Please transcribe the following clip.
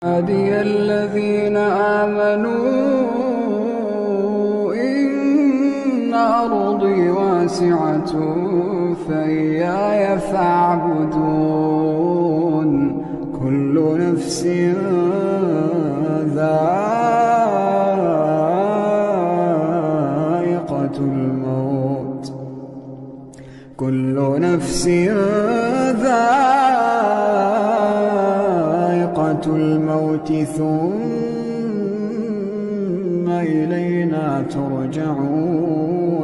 عبادي الذين آمنوا إن أرضي واسعة فإياي فاعبدون كل نفس ذائقة الموت ثم إلينا ترجعون.